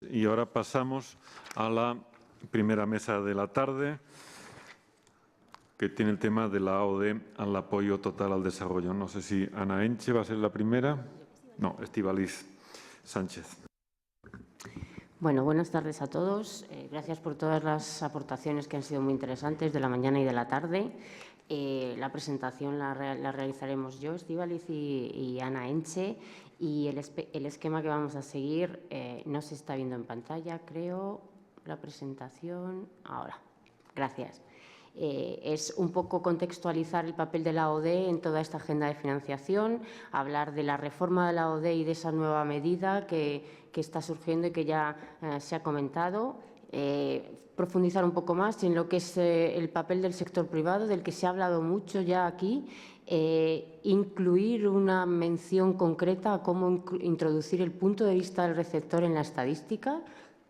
Y ahora pasamos a la primera mesa de la tarde, que tiene el tema de la AOD al apoyo total al desarrollo. No sé si Ana Enche va a ser la primera. No, Estíbaliz Sánchez. Bueno, buenas tardes a todos. Gracias por todas las aportaciones que han sido muy interesantes de la mañana y de la tarde. La presentación la realizaremos yo, Estíbaliz y Ana Enche. Y el esquema que vamos a seguir no se está viendo en pantalla, creo, la presentación. Ahora. Gracias. Es un poco contextualizar el papel de la ODE en toda esta agenda de financiación, hablar de la reforma de la ODE y de esa nueva medida que está surgiendo y que ya se ha comentado, profundizar un poco más en lo que es el papel del sector privado, del que se ha hablado mucho ya aquí, incluir una mención concreta a cómo introducir el punto de vista del receptor en la estadística,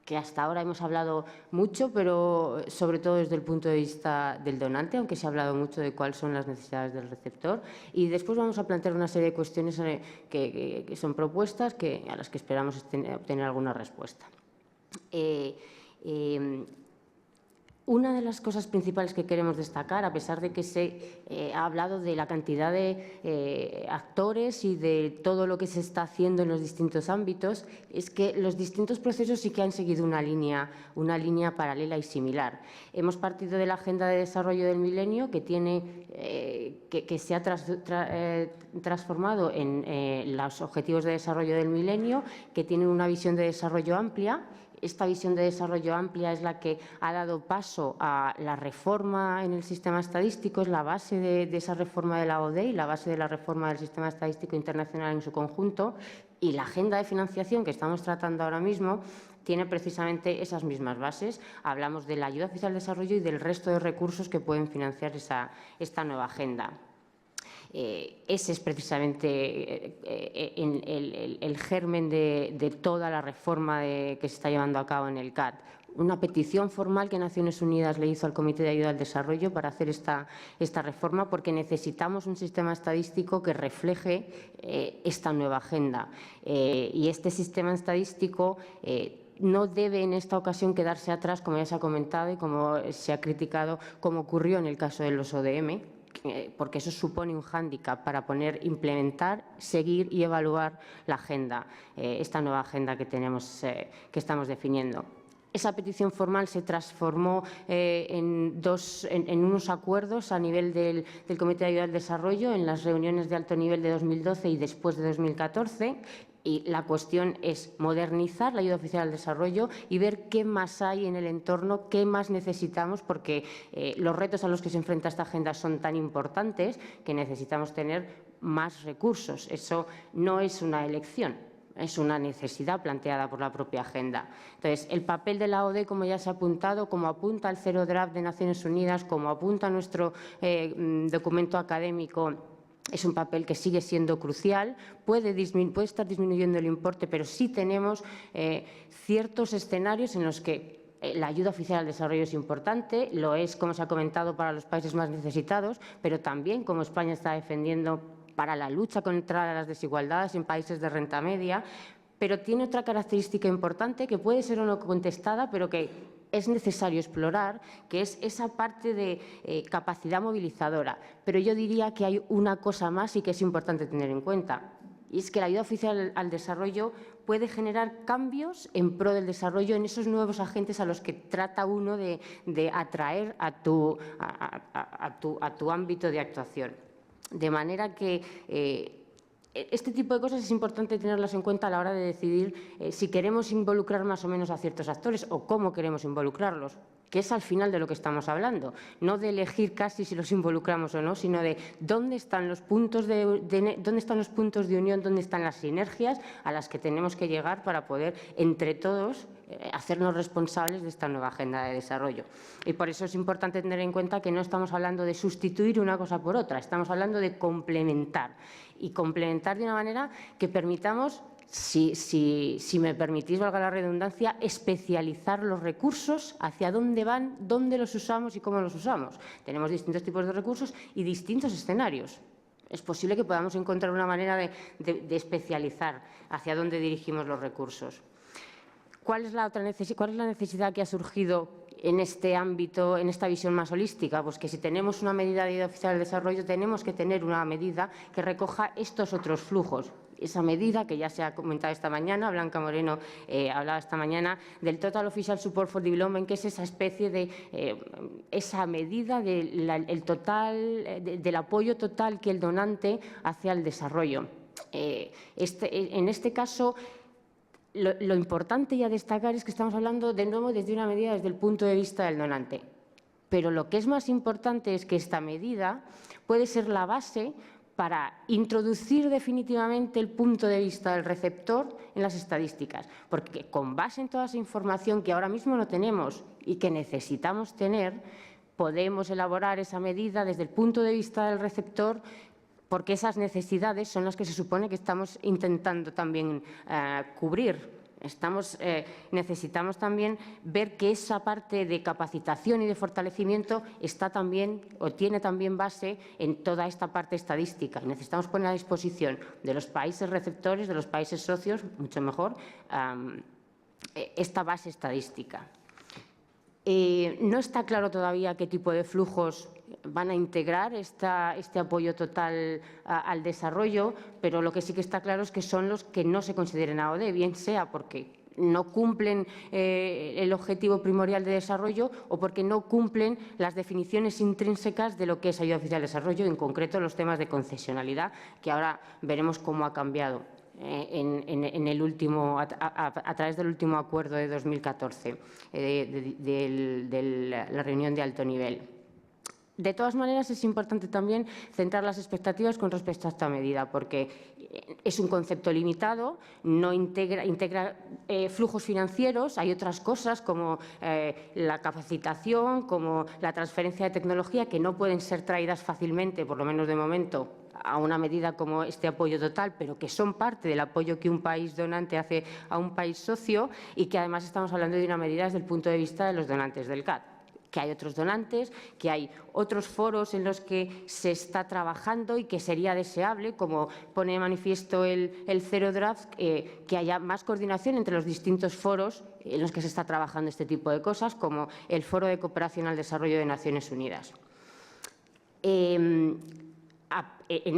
que hasta ahora hemos hablado mucho, pero sobre todo desde el punto de vista del donante, aunque se ha hablado mucho de cuáles son las necesidades del receptor. Y después vamos a plantear una serie de cuestiones que son propuestas a las que esperamos obtener alguna respuesta. Una de las cosas principales que queremos destacar, a pesar de que se ha hablado de la cantidad de actores y de todo lo que se está haciendo en los distintos ámbitos, es que los distintos procesos sí que han seguido una línea paralela y similar. Hemos partido de la Agenda de Desarrollo del Milenio, que se ha transformado en los Objetivos de Desarrollo del Milenio, que tienen una visión de desarrollo amplia. Esta visión de desarrollo amplia es la que ha dado paso a la reforma en el sistema estadístico, es la base de esa reforma de la ODE y la base de la reforma del sistema estadístico internacional en su conjunto. Y la agenda de financiación que estamos tratando ahora mismo tiene precisamente esas mismas bases. Hablamos de la ayuda oficial al desarrollo y del resto de recursos que pueden financiar esta nueva agenda. Ese es precisamente el germen de toda la reforma que se está llevando a cabo en el CAD. Una petición formal que Naciones Unidas le hizo al Comité de Ayuda al Desarrollo para hacer esta reforma, porque necesitamos un sistema estadístico que refleje esta nueva agenda. Y este sistema estadístico no debe en esta ocasión quedarse atrás, como ya se ha comentado y como se ha criticado, como ocurrió en el caso de los ODM, porque eso supone un hándicap para implementar, seguir y evaluar la agenda, esta nueva agenda que estamos definiendo. Esa petición formal se transformó en unos acuerdos a nivel del Comité de Ayuda al Desarrollo en las reuniones de alto nivel de 2012 y después de 2014. Y la cuestión es modernizar la ayuda oficial al desarrollo y ver qué más hay en el entorno, qué más necesitamos, porque los retos a los que se enfrenta esta agenda son tan importantes que necesitamos tener más recursos. Eso no es una elección, es una necesidad planteada por la propia agenda. Entonces, el papel de la ODE, como ya se ha apuntado, como apunta el Zero Draft de Naciones Unidas, como apunta nuestro documento académico, es un papel que sigue siendo crucial, puede estar disminuyendo el importe, pero sí tenemos ciertos escenarios en los que la ayuda oficial al desarrollo es importante, lo es, como se ha comentado, para los países más necesitados, pero también, como España está defendiendo, para la lucha contra las desigualdades en países de renta media, pero tiene otra característica importante que puede ser o no contestada, pero que es necesario explorar, que es esa parte de capacidad movilizadora. Pero yo diría que hay una cosa más y que es importante tener en cuenta. Y es que la ayuda oficial al desarrollo puede generar cambios en pro del desarrollo en esos nuevos agentes a los que trata uno de atraer a tu ámbito de actuación. De manera que este tipo de cosas es importante tenerlas en cuenta a la hora de decidir si queremos involucrar más o menos a ciertos actores o cómo queremos involucrarlos, que es al final de lo que estamos hablando. No de elegir casi si los involucramos o no, sino de dónde están los puntos de unión, dónde están las sinergias a las que tenemos que llegar para poder, entre todos, hacernos responsables de esta nueva agenda de desarrollo. Y por eso es importante tener en cuenta que no estamos hablando de sustituir una cosa por otra, estamos hablando de complementar. Y complementar de una manera que permitamos, si me permitís, valga la redundancia, especializar los recursos, hacia dónde van, dónde los usamos y cómo los usamos. Tenemos distintos tipos de recursos y distintos escenarios. Es posible que podamos encontrar una manera de especializar hacia dónde dirigimos los recursos. ¿cuál es la necesidad que ha surgido en este ámbito, en esta visión más holística? Pues que si tenemos una medida de ayuda oficial al desarrollo, tenemos que tener una medida que recoja estos otros flujos. Esa medida que ya se ha comentado esta mañana, Blanca Moreno hablaba esta mañana del Total Official Support for Development, que es esa especie de, esa medida del apoyo total que el donante hace al desarrollo. En este caso, lo importante y a destacar es que estamos hablando de nuevo desde una medida desde el punto de vista del donante. Pero lo que es más importante es que esta medida puede ser la base para introducir definitivamente el punto de vista del receptor en las estadísticas, porque con base en toda esa información que ahora mismo no tenemos y que necesitamos tener, podemos elaborar esa medida desde el punto de vista del receptor, porque esas necesidades son las que se supone que estamos intentando también cubrir. Necesitamos también ver que esa parte de capacitación y de fortalecimiento está también o tiene también base en toda esta parte estadística. Y necesitamos poner a disposición de los países receptores, de los países socios, mucho mejor, esta base estadística. No está claro todavía qué tipo de flujos van a integrar este apoyo total al desarrollo, pero lo que sí que está claro es que son los que no se consideren AOD, bien sea porque no cumplen el objetivo primordial de desarrollo o porque no cumplen las definiciones intrínsecas de lo que es ayuda oficial al desarrollo, en concreto los temas de concesionalidad, que ahora veremos cómo ha cambiado a través del último acuerdo de 2014 de la reunión de alto nivel. De todas maneras, es importante también centrar las expectativas con respecto a esta medida, porque es un concepto limitado, no integra flujos financieros. Hay otras cosas como la capacitación, como la transferencia de tecnología, que no pueden ser traídas fácilmente, por lo menos de momento, a una medida como este apoyo total, pero que son parte del apoyo que un país donante hace a un país socio, y que además estamos hablando de una medida desde el punto de vista de los donantes del CAD. Que hay otros donantes, que hay otros foros en los que se está trabajando y que sería deseable, como pone de manifiesto el Zero Draft, que haya más coordinación entre los distintos foros en los que se está trabajando este tipo de cosas, como el Foro de Cooperación al Desarrollo de Naciones Unidas. En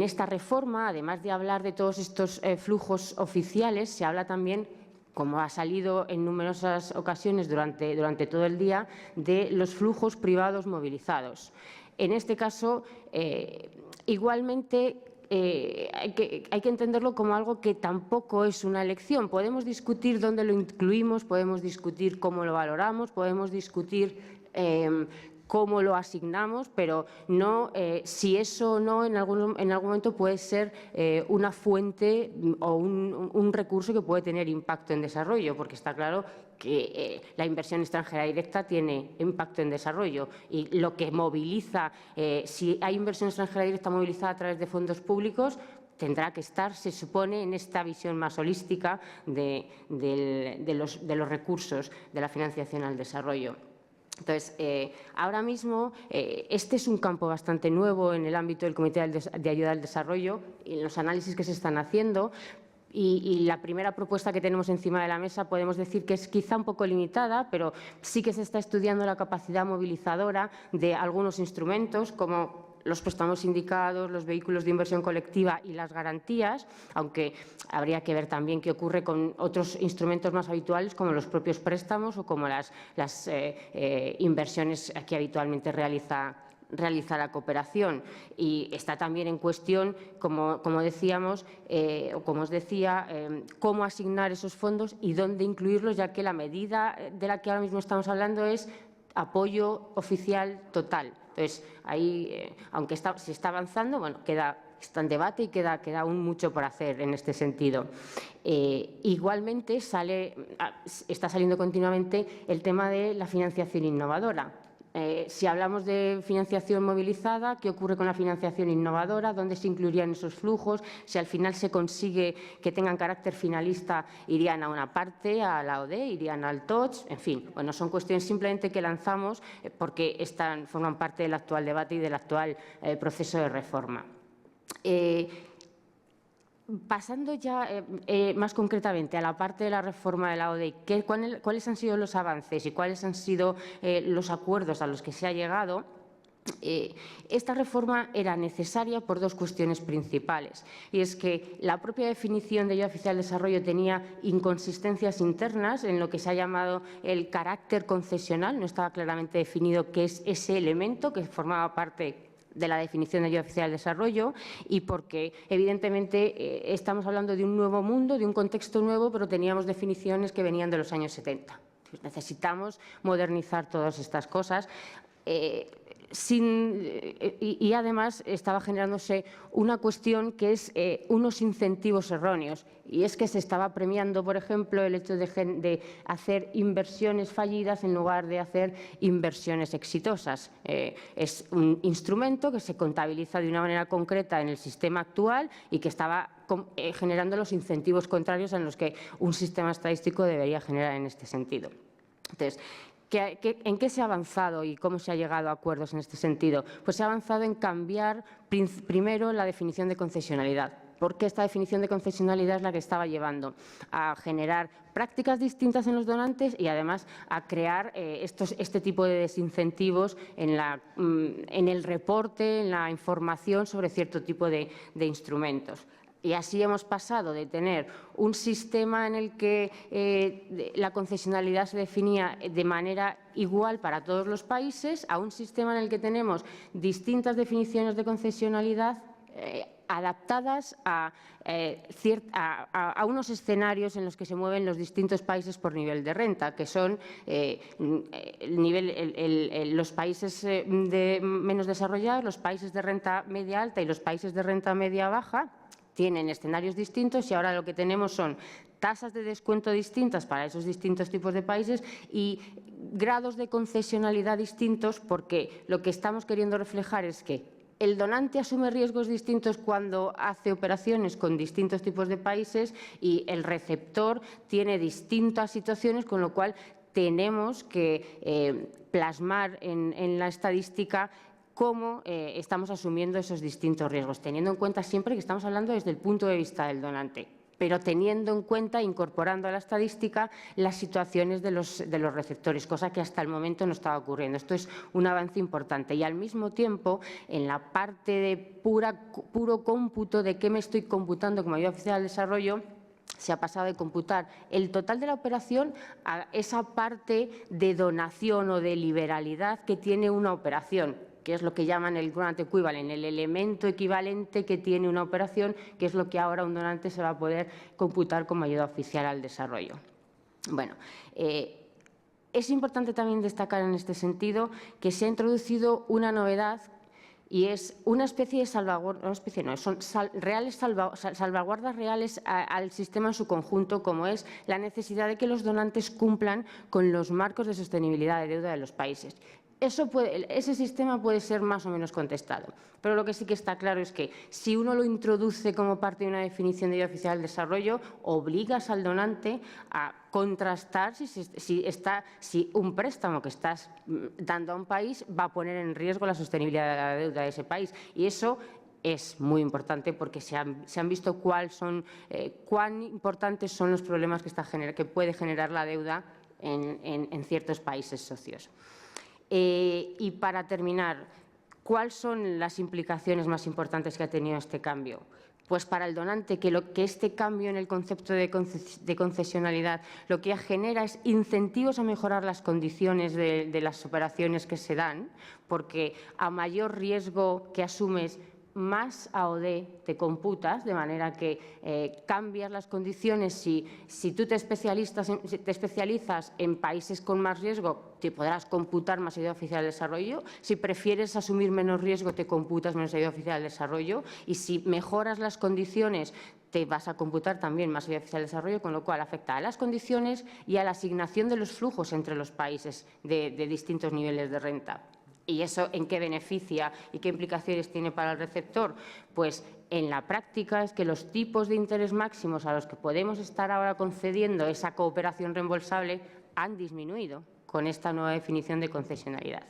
esta reforma, además de hablar de todos estos flujos oficiales, se habla también, como ha salido en numerosas ocasiones durante todo el día, de los flujos privados movilizados. En este caso, igualmente, hay que entenderlo como algo que tampoco es una elección. Podemos discutir dónde lo incluimos, podemos discutir cómo lo valoramos, podemos discutir cómo lo asignamos, pero no si eso o no en algún momento puede ser una fuente o un recurso que puede tener impacto en desarrollo, porque está claro que la inversión extranjera directa tiene impacto en desarrollo, y lo que moviliza, si hay inversión extranjera directa movilizada a través de fondos públicos, tendrá que estar, se supone, en esta visión más holística de los recursos de la financiación al desarrollo. Entonces, ahora mismo este es un campo bastante nuevo en el ámbito del Comité de Ayuda al Desarrollo y en los análisis que se están haciendo. Y la primera propuesta que tenemos encima de la mesa podemos decir que es quizá un poco limitada, pero sí que se está estudiando la capacidad movilizadora de algunos instrumentos, como los préstamos sindicados, los vehículos de inversión colectiva y las garantías, aunque habría que ver también qué ocurre con otros instrumentos más habituales, como los propios préstamos o como las inversiones que habitualmente realiza la cooperación. Y está también en cuestión, como decíamos, o como os decía, cómo asignar esos fondos y dónde incluirlos, ya que la medida de la que ahora mismo estamos hablando es apoyo oficial total. Entonces, ahí, aunque se está avanzando, bueno, está en debate y queda aún mucho por hacer en este sentido. Igualmente, está saliendo continuamente el tema de la financiación innovadora. Si hablamos de financiación movilizada, ¿qué ocurre con la financiación innovadora? ¿Dónde se incluirían esos flujos? Si al final se consigue que tengan carácter finalista, ¿irían a una parte, a la OD, irían al TOCH? En fin, bueno, son cuestiones simplemente que lanzamos porque forman parte del actual debate y del actual proceso de reforma. Pasando ya más concretamente a la parte de la reforma de la ODE, ¿cuáles han sido los avances y cuáles han sido los acuerdos a los que se ha llegado? Esta reforma era necesaria por dos cuestiones principales, y es que la propia definición de ayuda oficial de desarrollo tenía inconsistencias internas en lo que se ha llamado el carácter concesional. No estaba claramente definido qué es ese elemento que formaba parte de la definición de ayuda oficial de desarrollo, y porque evidentemente estamos hablando de un nuevo mundo, de un contexto nuevo, pero teníamos definiciones que venían de los años 70. Pues necesitamos modernizar todas estas cosas. Y además estaba generándose una cuestión que es unos incentivos erróneos, y es que se estaba premiando, por ejemplo, el hecho de hacer inversiones fallidas en lugar de hacer inversiones exitosas. Es un instrumento que se contabiliza de una manera concreta en el sistema actual y que estaba generando los incentivos contrarios en los que un sistema estadístico debería generar en este sentido. Entonces, ¿en qué se ha avanzado y cómo se ha llegado a acuerdos en este sentido? Pues se ha avanzado en cambiar primero la definición de concesionalidad, porque esta definición de concesionalidad es la que estaba llevando a generar prácticas distintas en los donantes y además a crear este tipo de desincentivos en el reporte, en la información sobre cierto tipo de instrumentos. Y así hemos pasado de tener un sistema en el que la concesionalidad se definía de manera igual para todos los países a un sistema en el que tenemos distintas definiciones de concesionalidad adaptadas a unos escenarios en los que se mueven los distintos países por nivel de renta, que son los países menos desarrollados, los países de renta media alta y los países de renta media baja. Tienen escenarios distintos y ahora lo que tenemos son tasas de descuento distintas para esos distintos tipos de países y grados de concesionalidad distintos, porque lo que estamos queriendo reflejar es que el donante asume riesgos distintos cuando hace operaciones con distintos tipos de países y el receptor tiene distintas situaciones, con lo cual tenemos que plasmar en la estadística cómo estamos asumiendo esos distintos riesgos, teniendo en cuenta siempre que estamos hablando desde el punto de vista del donante, pero teniendo en cuenta, incorporando a la estadística, las situaciones de los receptores, cosa que hasta el momento no estaba ocurriendo. Esto es un avance importante. Y al mismo tiempo, en la parte de puro cómputo de qué me estoy computando como ayuda oficial al desarrollo, se ha pasado de computar el total de la operación a esa parte de donación o de liberalidad que tiene una operación, que es lo que llaman el grant equivalent, el elemento equivalente que tiene una operación, que es lo que ahora un donante se va a poder computar como ayuda oficial al desarrollo. Bueno, es importante también destacar en este sentido que se ha introducido una novedad, y es una especie de salvaguardas, son salvaguardas reales al sistema en su conjunto, como es la necesidad de que los donantes cumplan con los marcos de sostenibilidad de deuda de los países. Ese sistema puede ser más o menos contestado, pero lo que sí que está claro es que si uno lo introduce como parte de una definición de ayuda oficial al desarrollo, obligas al donante a contrastar si un préstamo que estás dando a un país va a poner en riesgo la sostenibilidad de la deuda de ese país. Y eso es muy importante porque se han visto cuán importantes son los problemas que puede generar la deuda en ciertos países socios. Y para terminar, ¿cuáles son las implicaciones más importantes que ha tenido este cambio? Pues para el donante, que este cambio en el concepto de concesionalidad lo que genera es incentivos a mejorar las condiciones de las operaciones que se dan, porque a mayor riesgo que asumes, más AOD te computas, de manera que cambias las condiciones. Si tú te especializas en países con más riesgo, te podrás computar más ayuda oficial al desarrollo. Si prefieres asumir menos riesgo, te computas menos ayuda oficial al desarrollo. Y si mejoras las condiciones, te vas a computar también más ayuda oficial al desarrollo, con lo cual afecta a las condiciones y a la asignación de los flujos entre los países de distintos niveles de renta. ¿Y eso en qué beneficia y qué implicaciones tiene para el receptor? Pues en la práctica es que los tipos de interés máximos a los que podemos estar ahora concediendo esa cooperación reembolsable han disminuido con esta nueva definición de concesionalidad.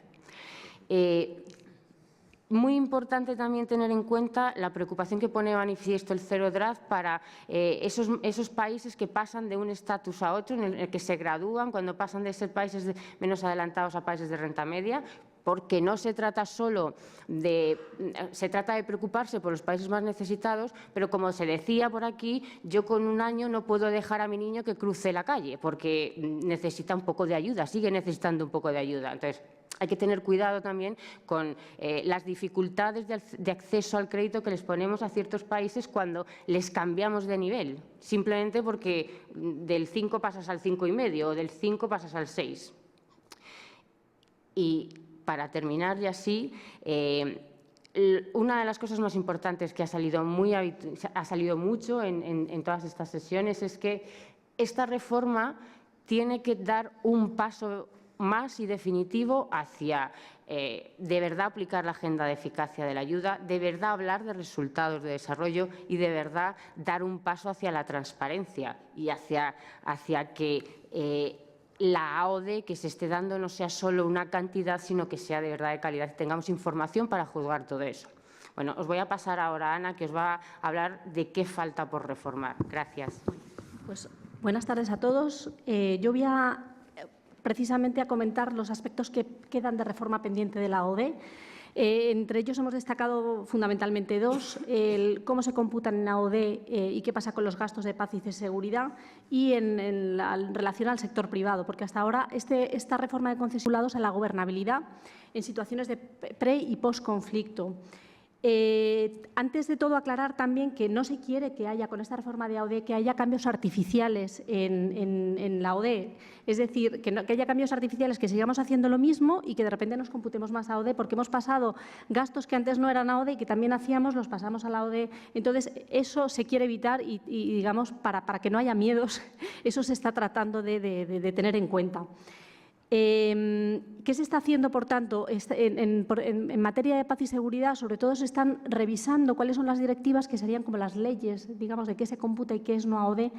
muy importante también tener en cuenta la preocupación que pone de manifiesto el Zero Draft para esos países que pasan de un estatus a otro, en el que se gradúan, cuando pasan de ser países menos adelantados a países de renta media, porque no se trata solo de… se trata de preocuparse por los países más necesitados, pero como se decía por aquí, yo con un año no puedo dejar a mi niño que cruce la calle, porque necesita un poco de ayuda, sigue necesitando un poco de ayuda. Entonces, hay que tener cuidado también con las dificultades de acceso al crédito que les ponemos a ciertos países cuando les cambiamos de nivel, simplemente porque del 5 pasas al 5,5 o del 5 pasas al 6. Y para terminar ya así, una de las cosas más importantes que ha salido mucho en todas estas sesiones es que esta reforma tiene que dar un paso más y definitivo hacia de verdad aplicar la agenda de eficacia de la ayuda, de verdad hablar de resultados de desarrollo y de verdad dar un paso hacia la transparencia y hacia que la AOD que se esté dando no sea solo una cantidad, sino que sea de verdad de calidad y tengamos información para juzgar todo eso. Bueno, os voy a pasar ahora a Ana, que os va a hablar de qué falta por reformar. Gracias. Pues buenas tardes a todos. Yo voy precisamente a comentar los aspectos que quedan de reforma pendiente de la AOD. Entre ellos hemos destacado fundamentalmente dos: cómo se computan en AOD y qué pasa con los gastos de paz y de seguridad, y en relación al sector privado, porque hasta ahora esta reforma de concesionarios a la gobernabilidad en situaciones de pre- y post-conflicto. Antes de todo, aclarar también que no se quiere que haya, con esta reforma de AOD, que haya cambios artificiales en la AOD. Es decir, que haya cambios artificiales, que sigamos haciendo lo mismo y que de repente nos computemos más AOD, porque hemos pasado gastos que antes no eran AOD y que también hacíamos, los pasamos a la AOD. Entonces, eso se quiere evitar y digamos, para que no haya miedos, eso se está tratando de tener en cuenta. ¿Qué se está haciendo, por tanto, en materia de paz y seguridad? Sobre todo se están revisando cuáles son las directivas que serían como las leyes, digamos, de qué se computa y qué es no AOD,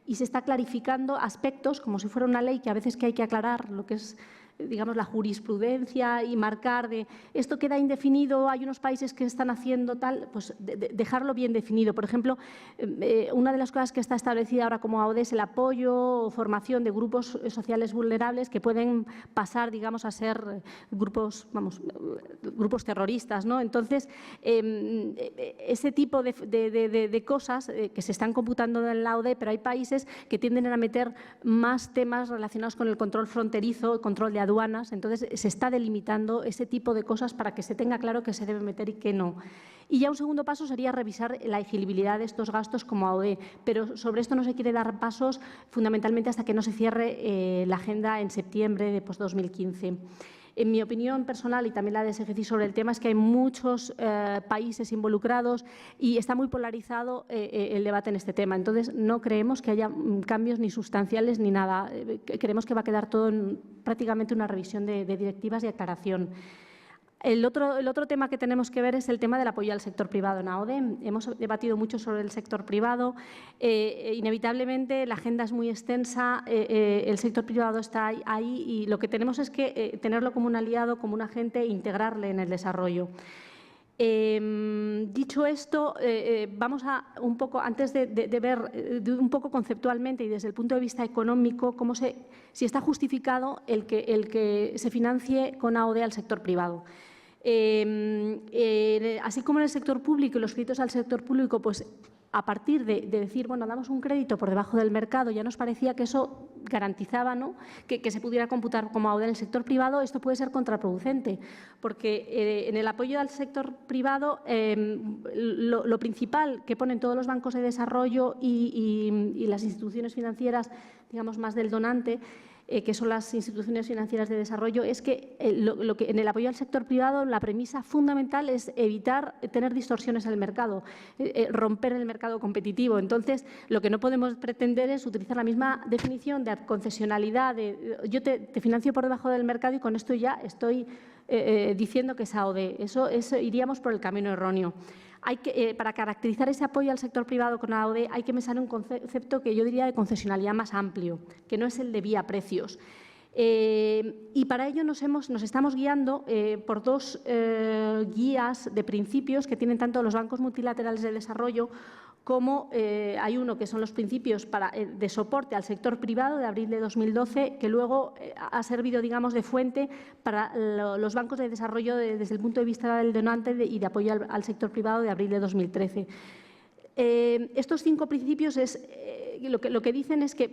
y se está clarificando aspectos como si fuera una ley, que a veces que hay que aclarar lo que es, digamos, la jurisprudencia y marcar de esto queda indefinido, hay unos países que están haciendo tal, pues dejarlo bien definido. Por ejemplo, una de las cosas que está establecida ahora como AOD es el apoyo o formación de grupos sociales vulnerables que pueden pasar, digamos, a ser grupos terroristas, ¿no? Entonces, ese tipo de cosas que se están computando en la AOD, pero hay países que tienden a meter más temas relacionados con el control fronterizo, el control de aduanas. Entonces, se está delimitando ese tipo de cosas para que se tenga claro qué se debe meter y qué no. Y ya un segundo paso sería revisar la elegibilidad de estos gastos como AOD, pero sobre esto no se quiere dar pasos fundamentalmente hasta que no se cierre la agenda en septiembre de 2015. En mi opinión personal y también la de SGCI sobre el tema es que hay muchos países involucrados y está muy polarizado el debate en este tema. Entonces, no creemos que haya cambios ni sustanciales ni nada. Creemos que va a quedar todo en prácticamente una revisión de directivas y aclaración. El otro tema que tenemos que ver es el tema del apoyo al sector privado en AOD. Hemos debatido mucho sobre el sector privado. Inevitablemente, la agenda es muy extensa, el sector privado está ahí y lo que tenemos es que tenerlo como un aliado, como un agente e integrarle en el desarrollo. Dicho esto, vamos a un poco, antes de ver un poco conceptualmente y desde el punto de vista económico, si está justificado el que se financie con AOD al sector privado. Así como en el sector público y los créditos al sector público, pues a partir de decir, bueno, damos un crédito por debajo del mercado, ya nos parecía que eso garantizaba, ¿no?, que se pudiera computar como AOD en el sector privado. Esto puede ser contraproducente, porque en el apoyo al sector privado lo principal que ponen todos los bancos de desarrollo y las instituciones financieras, digamos, más del donante, que son las instituciones financieras de desarrollo, es que, en el apoyo al sector privado la premisa fundamental es evitar tener distorsiones en el mercado, romper el mercado competitivo. Entonces, lo que no podemos pretender es utilizar la misma definición de concesionalidad, de yo te financio por debajo del mercado y con esto ya estoy diciendo que es AOD. Eso iríamos por el camino erróneo. Para caracterizar ese apoyo al sector privado con AOD hay que pensar en un concepto que yo diría de concesionalidad más amplio, que no es el de vía precios. Y para ello nos estamos guiando por dos guías de principios que tienen tanto los bancos multilaterales de desarrollo como hay uno que son los principios de soporte al sector privado de abril de 2012, que luego ha servido, digamos, de fuente para los bancos de desarrollo desde el punto de vista del donante y de apoyo al sector privado de abril de 2013. Estos 5 principios lo que dicen es que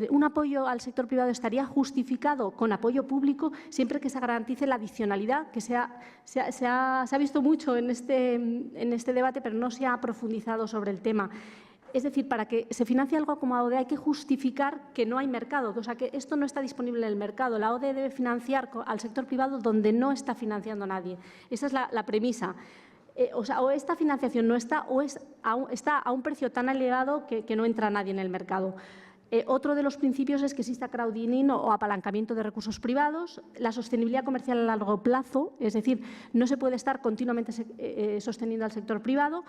un apoyo al sector privado estaría justificado con apoyo público siempre que se garantice la adicionalidad, que se ha visto mucho en este debate, pero no se ha profundizado sobre el tema. Es decir, para que se financie algo como AOD hay que justificar que no hay mercado, o sea, que esto no está disponible en el mercado. La AOD debe financiar al sector privado donde no está financiando nadie. Esa es la premisa. O esta financiación no está o está a un precio tan elevado que no entra nadie en el mercado. Otro de los principios es que exista crowdfunding o apalancamiento de recursos privados, la sostenibilidad comercial a largo plazo, es decir, no se puede estar continuamente sosteniendo al sector privado.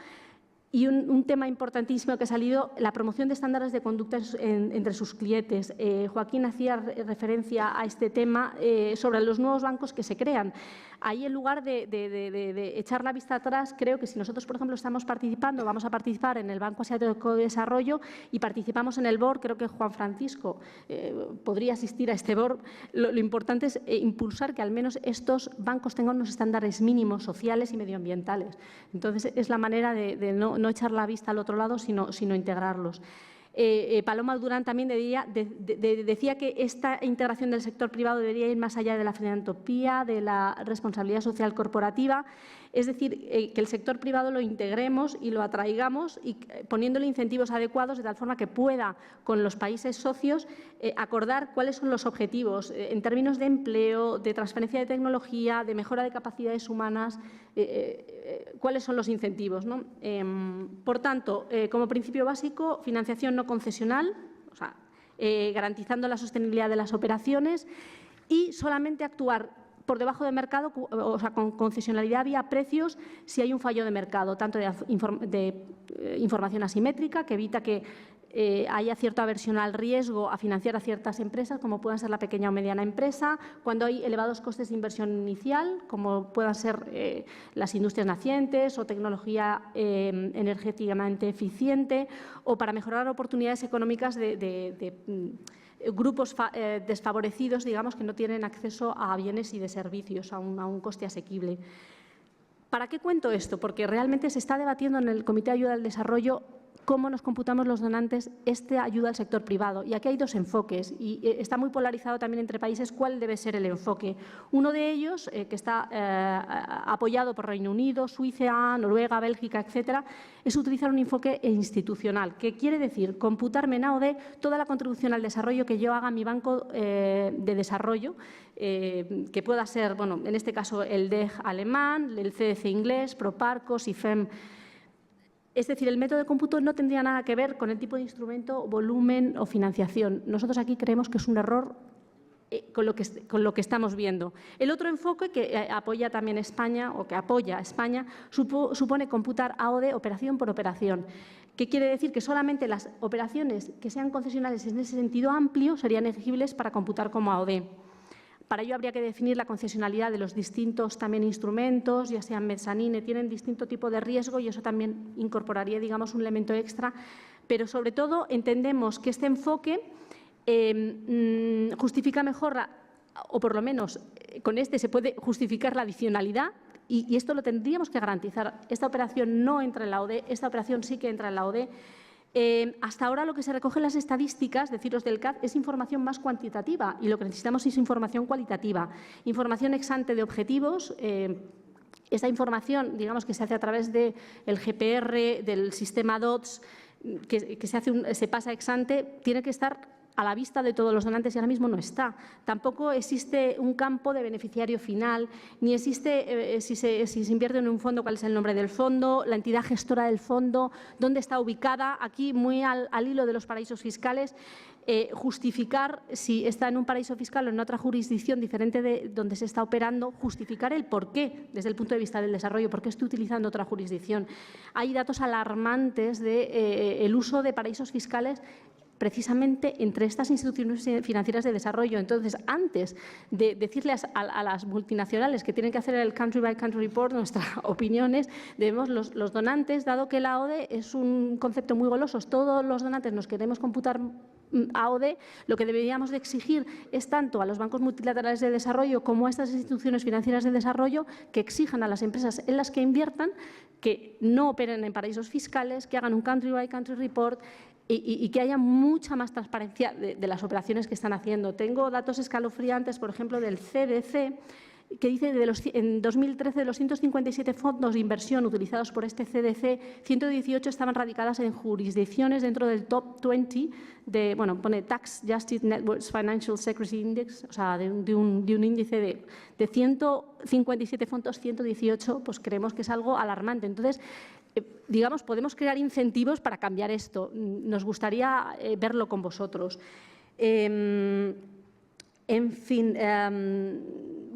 Y un tema importantísimo que ha salido, la promoción de estándares de conducta entre sus clientes. Joaquín hacía referencia a este tema sobre los nuevos bancos que se crean. Ahí, en lugar de echar la vista atrás, creo que si nosotros, por ejemplo, vamos a participar en el Banco Asiático de Desarrollo y participamos en el BOR, creo que Juan Francisco podría asistir a este BOR, lo importante es impulsar que al menos estos bancos tengan unos estándares mínimos sociales y medioambientales. Entonces, es la manera de no echar la vista al otro lado, sino integrarlos. Paloma Durán también decía que esta integración del sector privado debería ir más allá de la filantropía, de la responsabilidad social corporativa, es decir, que el sector privado lo integremos y lo atraigamos y poniéndole incentivos adecuados de tal forma que pueda, con los países socios, acordar cuáles son los objetivos en términos de empleo, de transferencia de tecnología, de mejora de capacidades humanas, cuáles son los incentivos, ¿no? Por tanto, como principio básico, financiación no concesional, o sea, garantizando la sostenibilidad de las operaciones y solamente actuar por debajo de mercado, o sea, con concesionalidad vía precios si hay un fallo de mercado, tanto de información asimétrica, que evita que haya cierta aversión al riesgo a financiar a ciertas empresas, como puedan ser la pequeña o mediana empresa, cuando hay elevados costes de inversión inicial, como puedan ser las industrias nacientes o tecnología energéticamente eficiente, o para mejorar oportunidades económicas de grupos desfavorecidos, digamos, que no tienen acceso a bienes y de servicios a un coste asequible. ¿Para qué cuento esto? Porque realmente se está debatiendo en el Comité de Ayuda al Desarrollo cómo nos computamos los donantes esta ayuda al sector privado. Y aquí hay dos enfoques y está muy polarizado también entre países cuál debe ser el enfoque. Uno de ellos, que está apoyado por Reino Unido, Suiza, Noruega, Bélgica, etcétera, es utilizar un enfoque institucional, que quiere decir computarme en AOD toda la contribución al desarrollo que yo haga a mi banco de desarrollo, que pueda ser, bueno, en este caso el DEG alemán, el CDC inglés, Proparcos, IFEM. Es decir, el método de cómputo no tendría nada que ver con el tipo de instrumento, volumen o financiación. Nosotros aquí creemos que es un error con lo que estamos viendo. El otro enfoque que apoya también España o que apoya a España supone computar AOD operación por operación. ¿Qué quiere decir? Que solamente las operaciones que sean concesionales en ese sentido amplio serían elegibles para computar como AOD. Para ello habría que definir la concesionalidad de los distintos también instrumentos, ya sean mezzanine, tienen distinto tipo de riesgo y eso también incorporaría, digamos, un elemento extra. Pero sobre todo entendemos que este enfoque justifica mejor, o por lo menos con este se puede justificar la adicionalidad y esto lo tendríamos que garantizar. Esta operación no entra en la ODE, esta operación sí que entra en la ODE. Hasta ahora lo que se recoge en las estadísticas, deciros del CAD, es información más cuantitativa y lo que necesitamos es información cualitativa. Información ex ante de objetivos. Esta información, digamos, que se hace a través del GPR, del sistema DOTS, que se pasa ex ante, tiene que estar a la vista de todos los donantes y ahora mismo no está. Tampoco existe un campo de beneficiario final, ni existe, si se invierte en un fondo, cuál es el nombre del fondo, la entidad gestora del fondo, dónde está ubicada. Aquí, muy al hilo de los paraísos fiscales, justificar si está en un paraíso fiscal o en otra jurisdicción diferente de donde se está operando, justificar el por qué, desde el punto de vista del desarrollo, por qué estoy utilizando otra jurisdicción. Hay datos alarmantes del uso de paraísos fiscales precisamente entre estas instituciones financieras de desarrollo. Entonces, antes de decirles a las multinacionales que tienen que hacer el country by country report, nuestra opinión es, debemos los donantes, dado que la AODE es un concepto muy goloso, todos los donantes nos queremos computar AODE, lo que deberíamos de exigir es tanto a los bancos multilaterales de desarrollo como a estas instituciones financieras de desarrollo que exijan a las empresas en las que inviertan que no operen en paraísos fiscales, que hagan un country by country report y que haya mucha más transparencia de las operaciones que están haciendo. Tengo datos escalofriantes, por ejemplo, del CDC, que dice que en 2013 de los 157 fondos de inversión utilizados por este CDC, 118 estaban radicadas en jurisdicciones dentro del top 20 de, bueno, pone Tax Justice Networks Financial Secrecy Index, o sea, de un índice de 157 fondos, 118, pues creemos que es algo alarmante. Entonces, digamos, podemos crear incentivos para cambiar esto. Nos gustaría verlo con vosotros. En fin,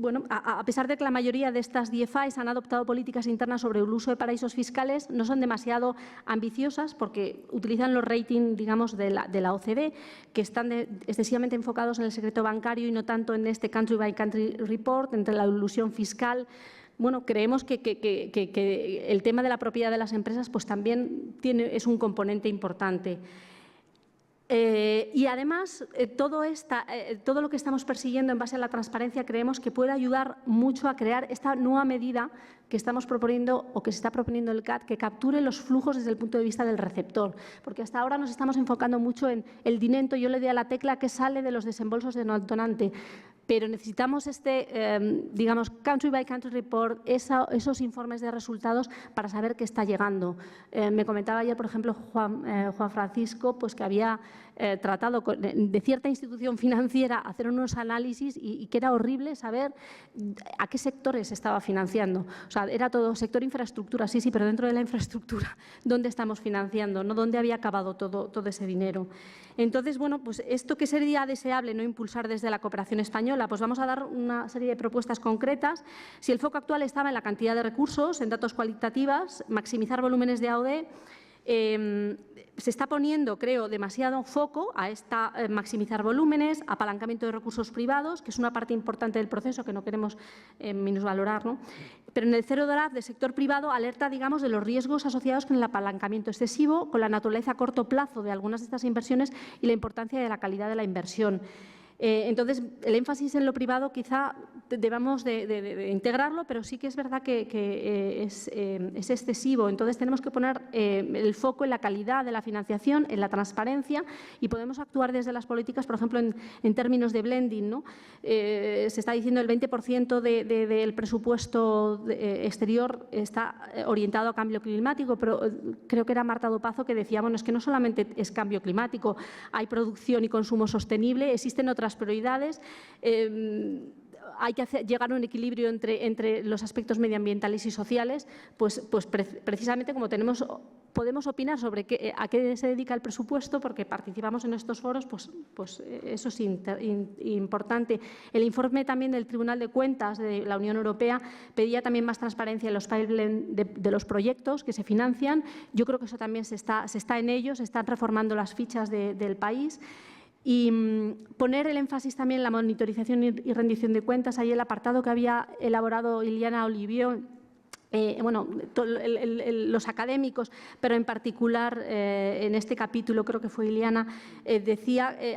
bueno, a pesar de que la mayoría de estas DFIs han adoptado políticas internas sobre el uso de paraísos fiscales, no son demasiado ambiciosas porque utilizan los ratings, digamos, de la OCDE, que están excesivamente enfocados en el secreto bancario y no tanto en este country by country report, entre la elusión fiscal. Bueno, creemos que el tema de la propiedad de las empresas pues también es un componente importante. Y además, todo lo que estamos persiguiendo en base a la transparencia creemos que puede ayudar mucho a crear esta nueva medida que estamos proponiendo o que se está proponiendo el CAT, que capture los flujos desde el punto de vista del receptor. Porque hasta ahora nos estamos enfocando mucho en el dinero, yo le doy a la tecla que sale de los desembolsos del donante. Pero necesitamos digamos, country by country report, esos informes de resultados para saber qué está llegando. Me comentaba ayer, por ejemplo, Juan Francisco, pues que había tratado de cierta institución financiera hacer unos análisis y que era horrible saber a qué sectores estaba financiando. O sea, era todo sector infraestructura, sí, pero dentro de la infraestructura, ¿dónde estamos financiando? ¿No? ¿Dónde había acabado todo ese dinero? Entonces, bueno, pues esto que sería deseable no impulsar desde la cooperación española, pues vamos a dar una serie de propuestas concretas. Si el foco actual estaba en la cantidad de recursos, en datos cualitativos, maximizar volúmenes de AODE, se está poniendo, creo, demasiado foco a maximizar volúmenes, apalancamiento de recursos privados, que es una parte importante del proceso que no queremos minusvalorar, ¿no? Pero en el cero DRAF del sector privado alerta, digamos, de los riesgos asociados con el apalancamiento excesivo, con la naturaleza a corto plazo de algunas de estas inversiones y la importancia de la calidad de la inversión. Entonces, el énfasis en lo privado quizá debamos de integrarlo, pero sí que es verdad que es excesivo. Entonces, tenemos que poner el foco en la calidad de la financiación, en la transparencia y podemos actuar desde las políticas, por ejemplo, en términos de blending, ¿no? Se está diciendo el 20% del presupuesto exterior está orientado a cambio climático, pero creo que era Marta Dopazo que decía, bueno, es que no solamente es cambio climático, hay producción y consumo sostenible, existen otras prioridades, hay que llegar a un equilibrio entre los aspectos medioambientales y sociales, pues precisamente como podemos opinar sobre a qué se dedica el presupuesto, porque participamos en estos foros, pues eso es importante. El informe también del Tribunal de Cuentas de la Unión Europea pedía también más transparencia en los pipelines de los proyectos que se financian. Yo creo que eso también se está en ello, se están reformando las fichas del país. Y poner el énfasis también en la monitorización y rendición de cuentas. Ahí el apartado que había elaborado Iliana Olivió, bueno, los académicos, pero en particular en este capítulo, creo que fue Iliana,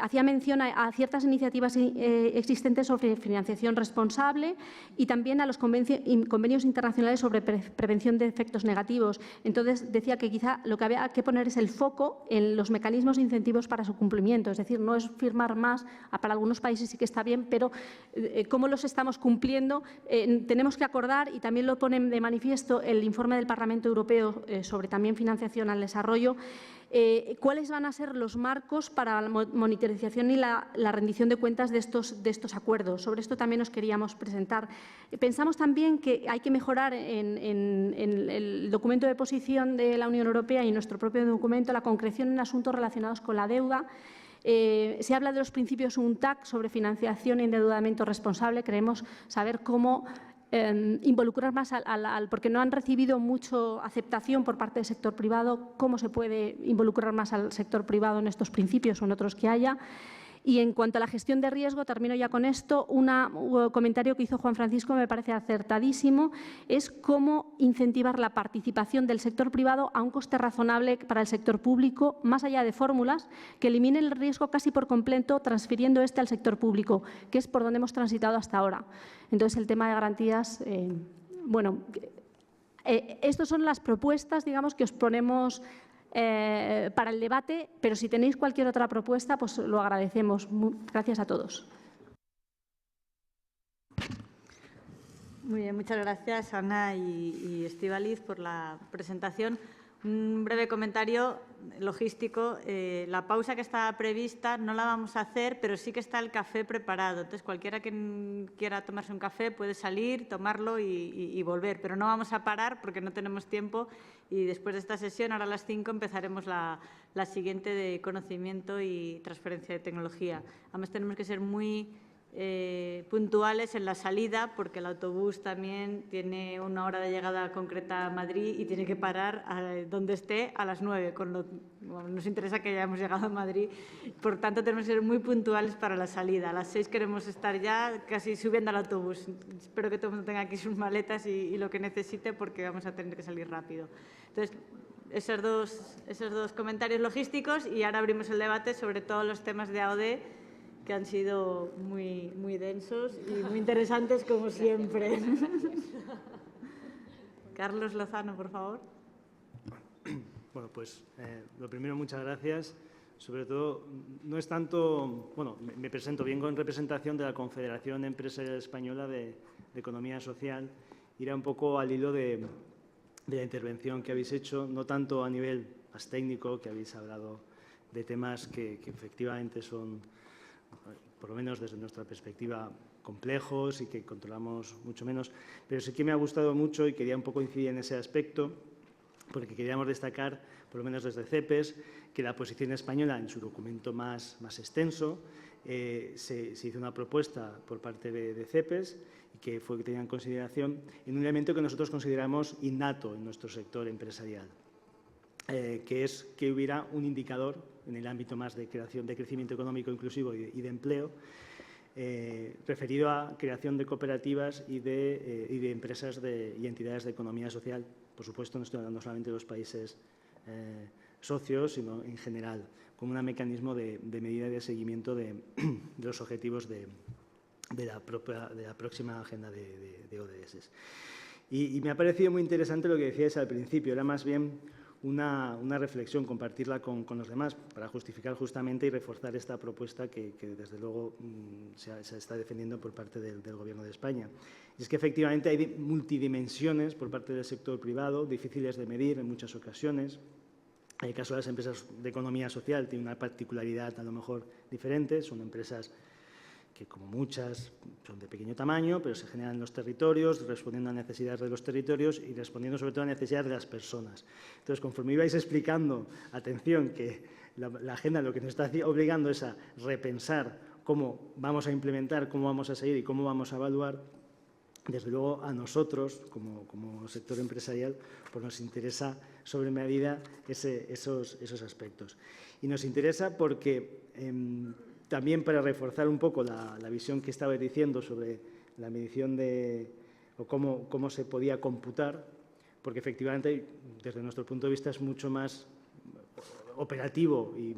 hacía mención a ciertas iniciativas existentes sobre financiación responsable y también a los convenios internacionales sobre prevención de efectos negativos. Entonces, decía que quizá lo que había que poner es el foco en los mecanismos de incentivos para su cumplimiento. Es decir, no es firmar más, para algunos países sí que está bien, pero cómo los estamos cumpliendo, tenemos que acordar, y también lo ponen de manifiesto el informe del Parlamento Europeo sobre también financiación al desarrollo, cuáles van a ser los marcos para la monitorización y la rendición de cuentas de estos acuerdos. Sobre esto también os queríamos presentar. Pensamos también que hay que mejorar en el documento de posición de la Unión Europea y en nuestro propio documento la concreción en asuntos relacionados con la deuda. Se habla de los principios UNCTAD sobre financiación y endeudamiento responsable. Queremos saber cómo involucrar más porque no han recibido mucha aceptación por parte del sector privado, cómo se puede involucrar más al sector privado en estos principios o en otros que haya. Y en cuanto a la gestión de riesgo, termino ya con esto, un comentario que hizo Juan Francisco me parece acertadísimo, es cómo incentivar la participación del sector privado a un coste razonable para el sector público, más allá de fórmulas que eliminen el riesgo casi por completo, transfiriendo este al sector público, que es por donde hemos transitado hasta ahora. Entonces, el tema de garantías, estas son las propuestas, digamos, que os ponemos para el debate, pero si tenéis cualquier otra propuesta, pues lo agradecemos. Gracias a todos. Muy bien, muchas gracias, Ana y Estíbaliz, por la presentación. Un breve comentario logístico. La pausa que estaba prevista no la vamos a hacer, pero sí que está el café preparado. Entonces, cualquiera que quiera tomarse un café puede salir, tomarlo y volver. Pero no vamos a parar porque no tenemos tiempo y después de esta sesión, ahora a las 5, empezaremos la siguiente de conocimiento y transferencia de tecnología. Además, tenemos que ser muy puntuales en la salida porque el autobús también tiene una hora de llegada concreta a Madrid y tiene que parar donde esté a las 9. Nos interesa que hayamos llegado a Madrid, por tanto tenemos que ser muy puntuales para la salida. A las 6 queremos estar ya casi subiendo al autobús. Espero que todo el mundo tenga aquí sus maletas y lo que necesite porque vamos a tener que salir rápido. Entonces, esos dos comentarios logísticos y ahora abrimos el debate sobre todos los temas de AOD que han sido muy, muy densos y muy interesantes, como siempre. Carlos Lozano, por favor. Bueno, pues lo primero, muchas gracias. Sobre todo, no es tanto… Bueno, me presento, vengo en representación de la Confederación Empresarial Española de Economía Social. Irá un poco al hilo de la intervención que habéis hecho, no tanto a nivel más técnico, que habéis hablado de temas que efectivamente son, por lo menos desde nuestra perspectiva, complejos y que controlamos mucho menos, pero sí que me ha gustado mucho y quería un poco incidir en ese aspecto, porque queríamos destacar, por lo menos desde CEPES, que la posición española en su documento más extenso se hizo una propuesta por parte de CEPES y que fue que tenía en consideración en un elemento que nosotros consideramos innato en nuestro sector empresarial, que es que hubiera un indicador en el ámbito más de creación de crecimiento económico inclusivo y de empleo, referido a creación de cooperativas y de empresas y entidades de economía social. Por supuesto, no estoy hablando solamente de los países socios, sino en general, como un mecanismo de medida y de seguimiento de los objetivos de la próxima agenda de ODS. Y me ha parecido muy interesante lo que decíais al principio, era más bien una reflexión, compartirla con los demás para justificar justamente y reforzar esta propuesta que desde luego se está defendiendo por parte del Gobierno de España. Y es que efectivamente hay multidimensiones por parte del sector privado, difíciles de medir en muchas ocasiones. En el caso de las empresas de economía social tiene una particularidad a lo mejor diferente, son empresas que como muchas son de pequeño tamaño, pero se generan en los territorios, respondiendo a necesidades de los territorios y respondiendo sobre todo a necesidades de las personas. Entonces, conforme ibais explicando, atención, que la agenda lo que nos está obligando es a repensar cómo vamos a implementar, cómo vamos a seguir y cómo vamos a evaluar, desde luego a nosotros, como sector empresarial, pues nos interesa sobremanera esos aspectos. Y nos interesa porque también para reforzar un poco la visión que estabais diciendo sobre la medición o cómo se podía computar, porque efectivamente, desde nuestro punto de vista, es mucho más operativo y,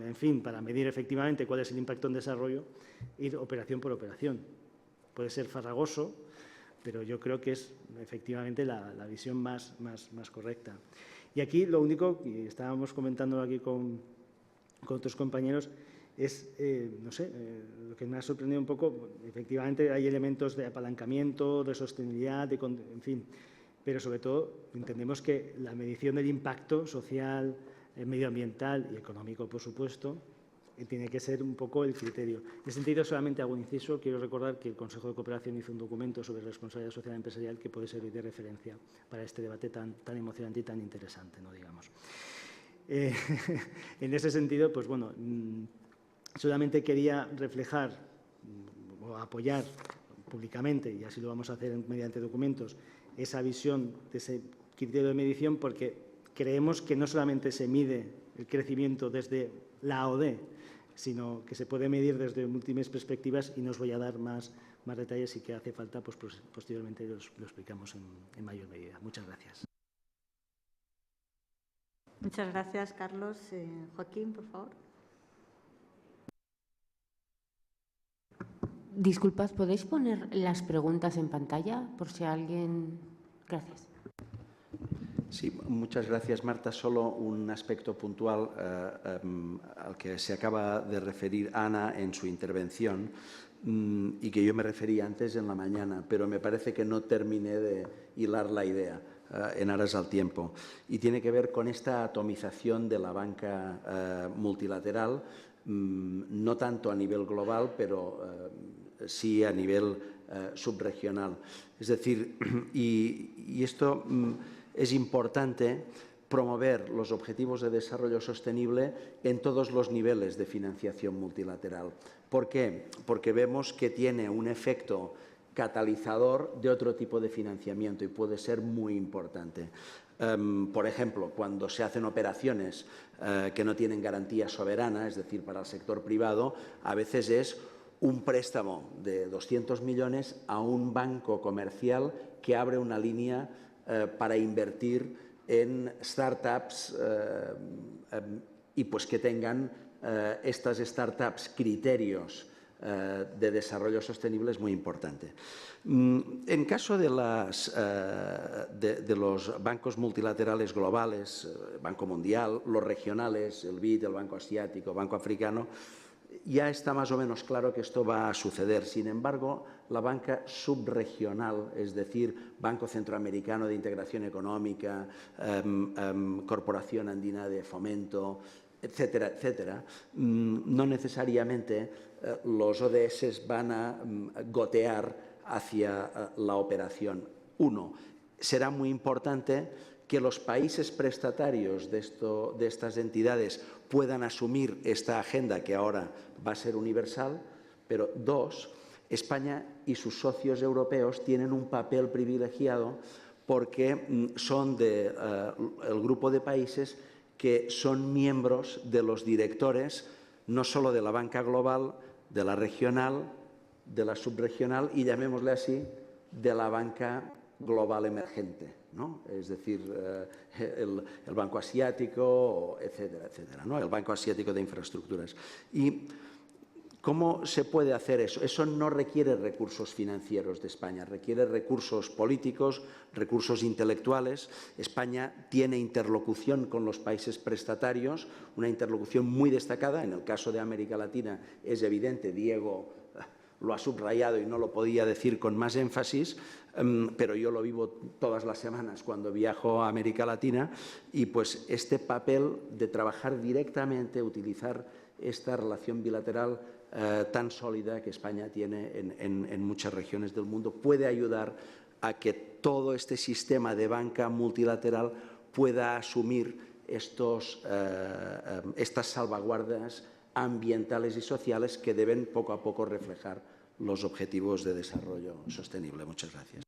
en fin, para medir efectivamente cuál es el impacto en desarrollo, ir operación por operación. Puede ser farragoso, pero yo creo que es efectivamente la visión más correcta. Y aquí lo único, y estábamos comentándolo aquí con otros compañeros, es, no sé, lo que me ha sorprendido un poco, efectivamente hay elementos de apalancamiento, de sostenibilidad, en fin, pero sobre todo entendemos que la medición del impacto social, medioambiental y económico, por supuesto, tiene que ser un poco el criterio. En ese sentido, solamente hago un inciso. Quiero recordar que el Consejo de Cooperación hizo un documento sobre responsabilidad social empresarial que puede servir de referencia para este debate tan emocionante y tan interesante, ¿no? Digamos. En ese sentido, pues bueno, solamente quería reflejar o apoyar públicamente, y así lo vamos a hacer mediante documentos, esa visión de ese criterio de medición, porque creemos que no solamente se mide el crecimiento desde la AOD, sino que se puede medir desde múltiples perspectivas, y no os voy a dar más detalles, y que hace falta, pues posteriormente lo explicamos en mayor medida. Muchas gracias. Muchas gracias, Carlos. Joaquín, por favor. Disculpad, ¿podéis poner las preguntas en pantalla por si alguien...? Gracias. Sí, muchas gracias, Marta. Solo un aspecto puntual al que se acaba de referir Ana en su intervención y que yo me referí antes en la mañana, pero me parece que no terminé de hilar la idea en aras al tiempo. Y tiene que ver con esta atomización de la banca multilateral, no tanto a nivel global, pero sí a nivel subregional. Es decir, y esto es importante promover los objetivos de desarrollo sostenible en todos los niveles de financiación multilateral. ¿Por qué? Porque vemos que tiene un efecto catalizador de otro tipo de financiamiento y puede ser muy importante. Por ejemplo, cuando se hacen operaciones que no tienen garantía soberana, es decir, para el sector privado, a veces es un préstamo de 200 millones a un banco comercial que abre una línea para invertir en startups y pues que tengan estas startups criterios de desarrollo sostenible es muy importante. En caso de los bancos multilaterales globales, Banco Mundial, los regionales, el BID, el Banco Asiático, Banco Africano, ya está más o menos claro que esto va a suceder. Sin embargo, la banca subregional, es decir, Banco Centroamericano de Integración Económica, Corporación Andina de Fomento, etcétera, etcétera, no necesariamente los ODS van a gotear hacia la operación. Uno, será muy importante que los países prestatarios de estas entidades puedan asumir esta agenda que ahora va a ser universal, pero dos, España y sus socios europeos tienen un papel privilegiado porque son del grupo de países que son miembros de los directores no solo de la banca global, de la regional, de la subregional y, llamémosle así, de la banca global emergente, ¿no? Es decir, el Banco Asiático, etcétera, etcétera, ¿no? El Banco Asiático de Infraestructuras. ¿Y cómo se puede hacer eso? Eso no requiere recursos financieros de España, requiere recursos políticos, recursos intelectuales. España tiene interlocución con los países prestatarios, una interlocución muy destacada. En el caso de América Latina es evidente, Diego lo ha subrayado y no lo podía decir con más énfasis, pero yo lo vivo todas las semanas cuando viajo a América Latina y pues este papel de trabajar directamente, utilizar esta relación bilateral tan sólida que España tiene en muchas regiones del mundo puede ayudar a que todo este sistema de banca multilateral pueda asumir estas salvaguardas ambientales y sociales que deben poco a poco reflejar los objetivos de desarrollo sostenible. Muchas gracias.